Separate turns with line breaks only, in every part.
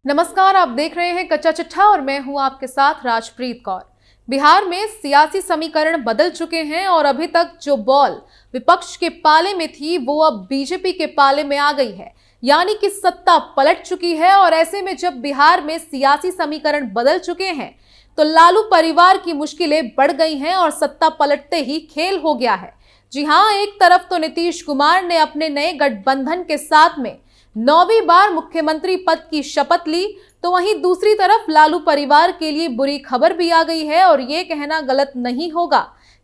नमस्कार, आप देख रहे हैं कच्चा चिट्ठा और मैं हूं आपके साथ राजप्रीत कौर। बिहार में सियासी समीकरण बदल चुके हैं और अभी तक जो बॉल विपक्ष के पाले में थी वो अब बीजेपी के पाले में आ गई है, यानी कि सत्ता पलट चुकी है। और ऐसे में जब बिहार में सियासी समीकरण बदल चुके हैं तो लालू परिवार की मुश्किलें बढ़ गई हैं और सत्ता पलटते ही खेल हो गया है। जी हां, एक तरफ तो नीतीश कुमार ने अपने नए गठबंधन के साथ में 9वीं बार मुख्यमंत्री पद की शपथ ली, तो वहीं दूसरी तरफ लालू परिवार के लिए बुरी खबर भी आ गई है। और ये कहना गलत नहीं होगा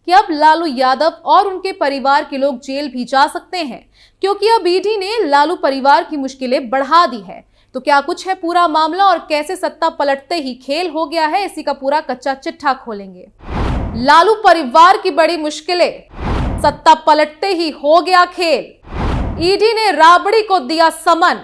कि अब लालू यादव और उनके परिवार के लोग जेल भी जा सकते हैं, क्योंकि अब ईडी ने लालू परिवार की मुश्किलें बढ़ा दी है। तो क्या कुछ है पूरा मामला और कैसे सत्ता पलटते ही खेल हो गया है, इसी का पूरा कच्चा चिट्ठा खोलेंगे। लालू परिवार की बड़ी मुश्किलें, सत्ता पलटते ही हो गया खेल। ईडी ने राबड़ी को दिया समन,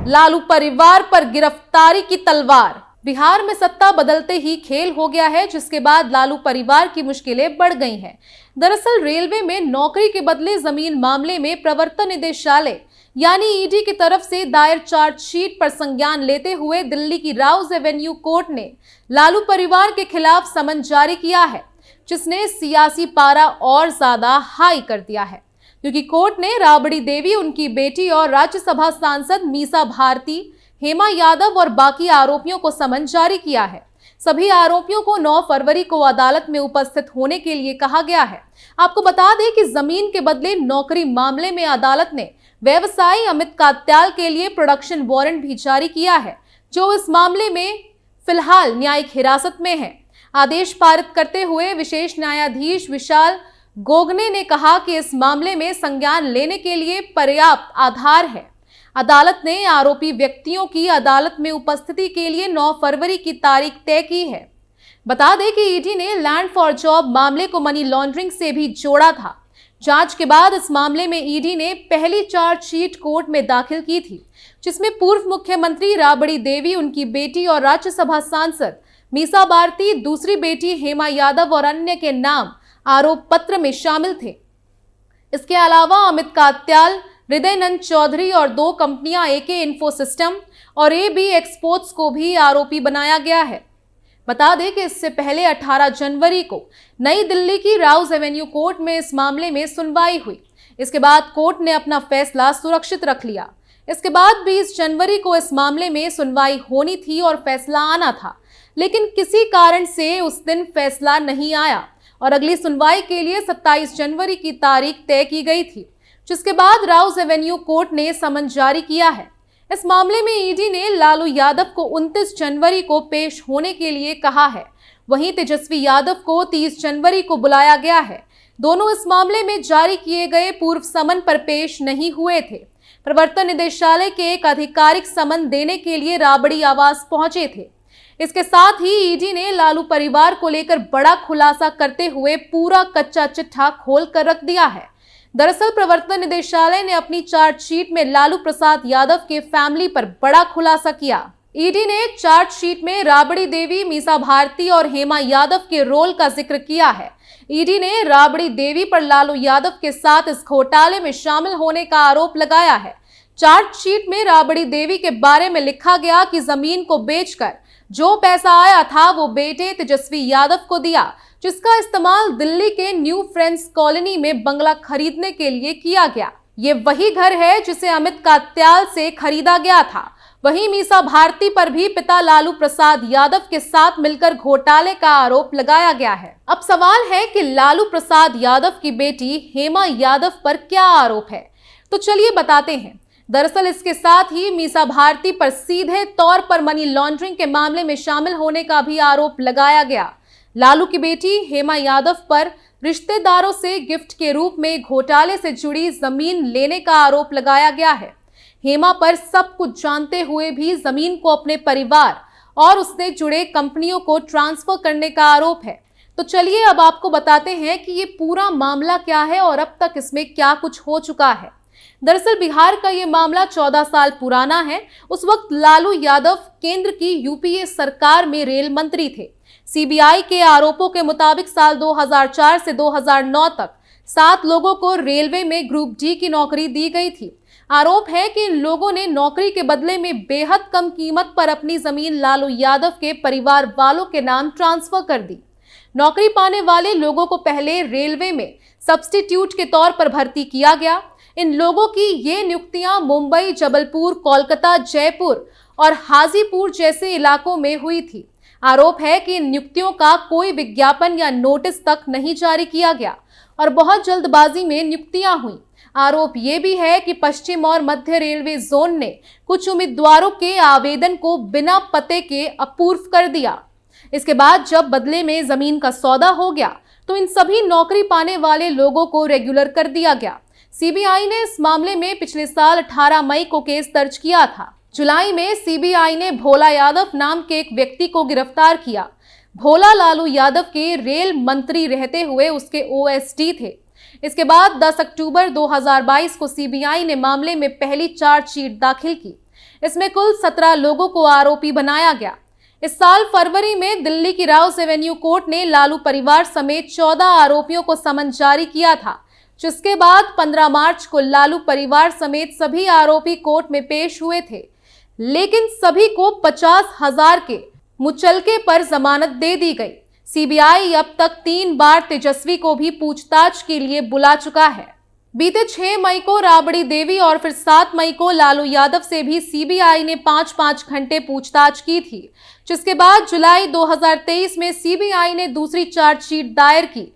लालू परिवार पर गिरफ्तारी की तलवार। बिहार में सत्ता बदलते ही खेल हो गया है, जिसके बाद लालू परिवार की मुश्किलें बढ़ गई हैं। दरअसल रेलवे में नौकरी के बदले जमीन मामले में प्रवर्तन निदेशालय यानी ईडी की तरफ से दायर चार्जशीट पर संज्ञान लेते हुए दिल्ली की राउज एवेन्यू कोर्ट ने लालू परिवार के खिलाफ समन जारी किया है, जिसने सियासी पारा और ज्यादा हाई कर दिया है, क्योंकि कोर्ट ने राबड़ी देवी, उनकी बेटी और राज्यसभा सांसद मीसा भारती, हेमा यादव और बाकी आरोपियों को समन जारी किया है। सभी आरोपियों को 9 फरवरी को अदालत में उपस्थित होने के लिए कहा गया है। आपको बता दें कि जमीन के बदले नौकरी मामले में अदालत ने व्यवसायी अमित कात्याल के लिए प्रोडक्शन वारंट भी जारी किया है, जो इस मामले में फिलहाल न्यायिक हिरासत में है। आदेश पारित करते हुए विशेष न्यायाधीश विशाल गोगने ने कहा कि इस मामले में संज्ञान लेने के लिए पर्याप्त आधार है। अदालत ने आरोपी व्यक्तियों की अदालत में उपस्थिति के लिए 9 फरवरी की तारीख तय की है। बता दें कि ईडी ने लैंड फॉर जॉब मामले को मनी लॉन्ड्रिंग से भी जोड़ा था। जांच के बाद इस मामले में ईडी ने पहली चार्जशीट कोर्ट में दाखिल की थी, जिसमें पूर्व मुख्यमंत्री राबड़ी देवी, उनकी बेटी और राज्यसभा सांसद मीसा भारती, दूसरी बेटी हेमा यादव और अन्य के नाम आरोप पत्र में शामिल थे। इसके अलावा अमित कात्याल, हृदयनंद चौधरी और 2 कंपनियां एके इन्फो सिस्टम और एबी एक्सपोर्ट्स को भी आरोपी बनाया गया है। बता दें कि इससे पहले 18 जनवरी को नई दिल्ली की राउज एवेन्यू कोर्ट में इस मामले में सुनवाई हुई। इसके बाद कोर्ट ने अपना फैसला सुरक्षित रख लिया। इसके बाद 20 जनवरी को इस मामले में सुनवाई होनी थी और फैसला आना था, लेकिन किसी कारण से उस दिन फैसला नहीं आया और अगली सुनवाई के लिए 27 जनवरी की तारीख तय की गई थी, जिसके बाद राउज एवेन्यू कोर्ट ने समन जारी किया है। इस मामले में ईडी ने लालू यादव को 29 जनवरी को पेश होने के लिए कहा है। वहीं तेजस्वी यादव को 30 जनवरी को बुलाया गया है। दोनों इस मामले में जारी किए गए पूर्व समन पर पेश नहीं हुए थे। प्रवर्तन निदेशालय के एक आधिकारिक समन देने के लिए राबड़ी आवास पहुंचे थे। इसके साथ ही ईडी ने लालू परिवार को लेकर बड़ा खुलासा करते हुए पूरा कच्चा चिट्ठा खोल कर रख दिया है। दरअसल प्रवर्तन निदेशालय ने अपनी चार्जशीट में लालू प्रसाद यादव के फैमिली पर बड़ा खुलासा किया। ईडी ने चार्जशीट में राबड़ी देवी, मीसा भारती और हेमा यादव के रोल का जिक्र किया है। ईडी ने राबड़ी देवी पर लालू यादव के साथ इस घोटाले में शामिल होने का आरोप लगाया है। चार्जशीट में राबड़ी देवी के बारे में लिखा गया कि जमीन को बेचकर जो पैसा आया था वो बेटे तेजस्वी यादव को दिया, जिसका इस्तेमाल दिल्ली के न्यू फ्रेंड्स कॉलोनी में बंगला खरीदने के लिए किया गया। ये वही घर है जिसे अमित कात्याल से खरीदा गया था। वहीं मीसा भारती पर भी पिता लालू प्रसाद यादव के साथ मिलकर घोटाले का आरोप लगाया गया है। अब सवाल है कि लालू प्रसाद यादव की बेटी हेमा यादव पर क्या आरोप है, तो चलिए बताते हैं। दरअसल इसके साथ ही मीसा भारती पर सीधे तौर पर मनी लॉन्ड्रिंग के मामले में शामिल होने का भी आरोप लगाया गया। लालू की बेटी हेमा यादव पर रिश्तेदारों से गिफ्ट के रूप में घोटाले से जुड़ी जमीन लेने का आरोप लगाया गया है। हेमा पर सब कुछ जानते हुए भी जमीन को अपने परिवार और उससे जुड़े कंपनियों को ट्रांसफर करने का आरोप है। तो चलिए अब आपको बताते हैं कि ये पूरा मामला क्या है और अब तक इसमें क्या कुछ हो चुका है। दरअसल बिहार का ये मामला 14 साल पुराना है। उस वक्त लालू यादव केंद्र की यूपीए सरकार में रेल मंत्री थे। सीबीआई के आरोपों के मुताबिक साल 2004 से 2009 तक 7 लोगों को रेलवे में ग्रुप डी की नौकरी दी गई थी। आरोप है कि इन लोगों ने नौकरी के बदले में बेहद कम कीमत पर अपनी जमीन लालू यादव के परिवार वालों के नाम ट्रांसफर कर दी। नौकरी पाने वाले लोगों को पहले रेलवे में सब्स्टिट्यूट के तौर पर भर्ती किया गया। इन लोगों की ये नियुक्तियां मुंबई, जबलपुर, कोलकाता, जयपुर और हाजीपुर जैसे इलाकों में हुई थी। आरोप है कि इन नियुक्तियों का कोई विज्ञापन या नोटिस तक नहीं जारी किया गया और बहुत जल्दबाजी में नियुक्तियां हुई। आरोप ये भी है कि पश्चिम और मध्य रेलवे जोन ने कुछ उम्मीदवारों के आवेदन को बिना पते के अपूर्व कर दिया। इसके बाद जब बदले में जमीन का सौदा हो गया तो इन सभी नौकरी पाने वाले लोगों को रेगुलर कर दिया गया। सीबीआई ने इस मामले में पिछले साल 18 मई को केस दर्ज किया था। जुलाई में सीबीआई ने भोला यादव नाम के एक व्यक्ति को गिरफ्तार किया। भोला लालू यादव के रेल मंत्री रहते हुए उसके ओएसडी थे। इसके बाद 10 अक्टूबर 2022 को सीबीआई ने मामले में पहली चार्जशीट दाखिल की। इसमें कुल 17 लोगों को आरोपी बनाया गया। इस साल फरवरी में दिल्ली की राउस एवेन्यू कोर्ट ने लालू परिवार समेत 14 आरोपियों को समन जारी किया था, जिसके बाद 15 मार्च को लालू परिवार समेत सभी आरोपी कोर्ट में पेश हुए थे, लेकिन सभी को 50,000 के मुचलके पर जमानत दे दी गई। सीबीआई अब तक 3 बार तेजस्वी को भी पूछताछ के लिए बुला चुका है। बीते 6 मई को राबड़ी देवी और फिर 7 मई को लालू यादव से भी सीबीआई ने 5-5 घंटे पूछताछ की थी, जिसके बाद जुलाई 2023 में सीबीआई ने दूसरी चार्जशीट दायर की।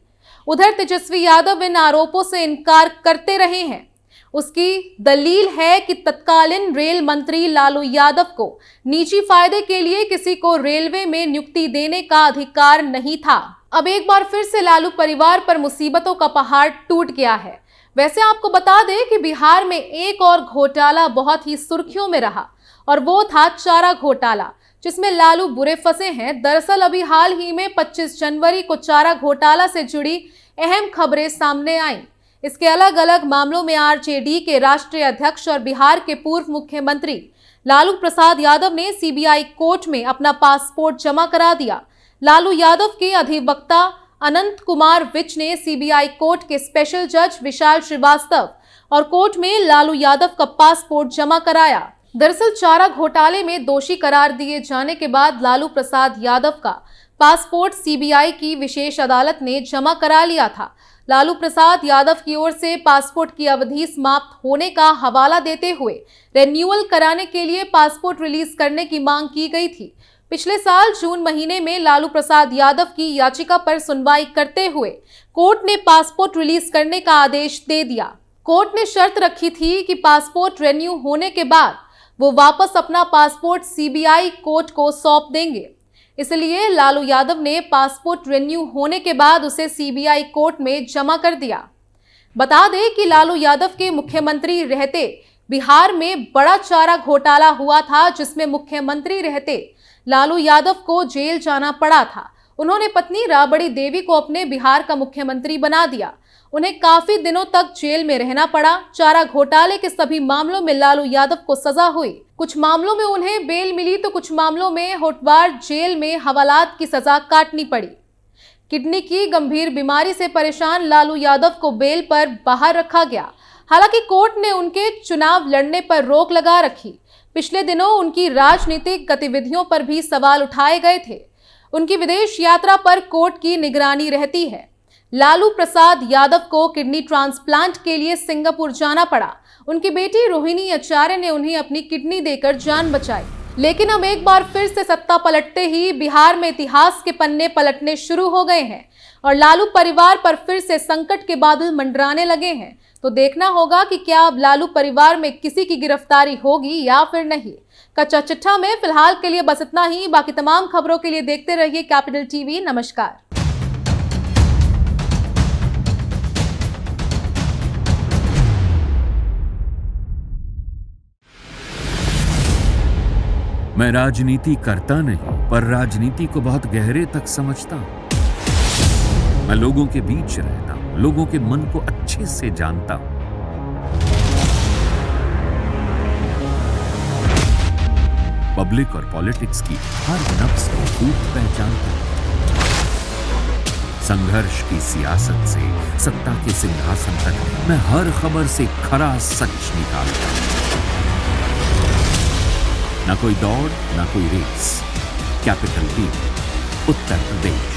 उधर तेजस्वी यादव इन आरोपों से इनकार करते रहे हैं। उसकी दलील है कि तत्कालीन रेल मंत्री लालू यादव को निजी फायदे के लिए किसी को रेलवे में नियुक्ति देने का अधिकार नहीं था। अब एक बार फिर से लालू परिवार पर मुसीबतों का पहाड़ टूट गया है। वैसे आपको बता दें कि बिहार में एक और घोटाला बहुत ही सुर्खियों में रहा और वो था चारा घोटाला, जिसमें लालू बुरे फंसे हैं। दरअसल अभी हाल ही में 25 जनवरी को चारा घोटाला से जुड़ी अहम खबरें सामने आईं। इसके अलग अलग मामलों में आरजेडी के राष्ट्रीय अध्यक्ष और बिहार के पूर्व मुख्यमंत्री लालू प्रसाद यादव ने सीबीआई कोर्ट में अपना पासपोर्ट जमा करा दिया। लालू यादव के अधिवक्ता अनंत कुमार विज ने सीबीआई कोर्ट के स्पेशल जज विशाल श्रीवास्तव और कोर्ट में लालू यादव का पासपोर्ट जमा कराया। दरअसल चारा घोटाले में दोषी करार दिए जाने के बाद लालू प्रसाद यादव का पासपोर्ट सीबीआई की विशेष अदालत ने जमा करा लिया था। लालू प्रसाद यादव की ओर से पासपोर्ट की अवधि समाप्त होने का हवाला देते हुए रिन्यूअल कराने के लिए पासपोर्ट रिलीज करने की मांग की गई थी। पिछले साल जून महीने में लालू प्रसाद यादव की याचिका पर सुनवाई करते हुए कोर्ट ने पासपोर्ट रिलीज करने का आदेश दे दिया। कोर्ट ने शर्त रखी थी कि पासपोर्ट रिन्यू होने के बाद वो वापस अपना पासपोर्ट सीबीआई कोर्ट को सौंप देंगे। इसलिए लालू यादव ने पासपोर्ट रिन्यू होने के बाद उसे सीबीआई कोर्ट में जमा कर दिया। बता दें कि लालू यादव के मुख्यमंत्री रहते बिहार में बड़ा चारा घोटाला हुआ था, जिसमें मुख्यमंत्री रहते लालू यादव को जेल जाना पड़ा था। उन्होंने पत्नी राबड़ी देवी को अपने बिहार का मुख्यमंत्री बना दिया। उन्हें काफी दिनों तक जेल में रहना पड़ा। चारा घोटाले के सभी मामलों में लालू यादव को सजा हुई। कुछ मामलों में उन्हें बेल मिली तो कुछ मामलों में होटवार जेल में हवालात की सजा काटनी पड़ी। किडनी की गंभीर बीमारी से परेशान लालू यादव को बेल पर बाहर रखा गया। हालांकि कोर्ट ने उनके चुनाव लड़ने पर रोक लगा रखी। पिछले दिनों उनकी राजनीतिक गतिविधियों पर भी सवाल उठाए गए थे। उनकी विदेश यात्रा पर कोर्ट की निगरानी रहती है। लालू प्रसाद यादव को किडनी ट्रांसप्लांट के लिए सिंगापुर जाना पड़ा। उनकी बेटी रोहिणी आचार्य ने उन्हें अपनी किडनी देकर जान बचाई। लेकिन अब एक बार फिर से सत्ता पलटते ही बिहार में इतिहास के पन्ने पलटने शुरू हो गए हैं और लालू परिवार पर फिर से संकट के बादल मंडराने लगे हैं। तो देखना होगा कि क्या अब लालू परिवार में किसी की गिरफ्तारी होगी या फिर नहीं। कच्चा चिट्ठा में फिलहाल के लिए बस इतना ही। बाकी तमाम खबरों के लिए देखते रहिए कैपिटल टीवी। नमस्कार।
मैं राजनीति करता नहीं, पर राजनीति को बहुत गहरे तक समझता हूं। मैं लोगों के बीच रहता हूं, लोगों के मन को अच्छे से जानता हूं। पब्लिक और पॉलिटिक्स की हर नब्ज को खूब पहचानता हूं। संघर्ष की सियासत से सत्ता के सिंहासन तक मैं हर खबर से खरा सच निकालता हूं। न कोई दौड़, न कोई race. Capital T, Uttar Pradesh.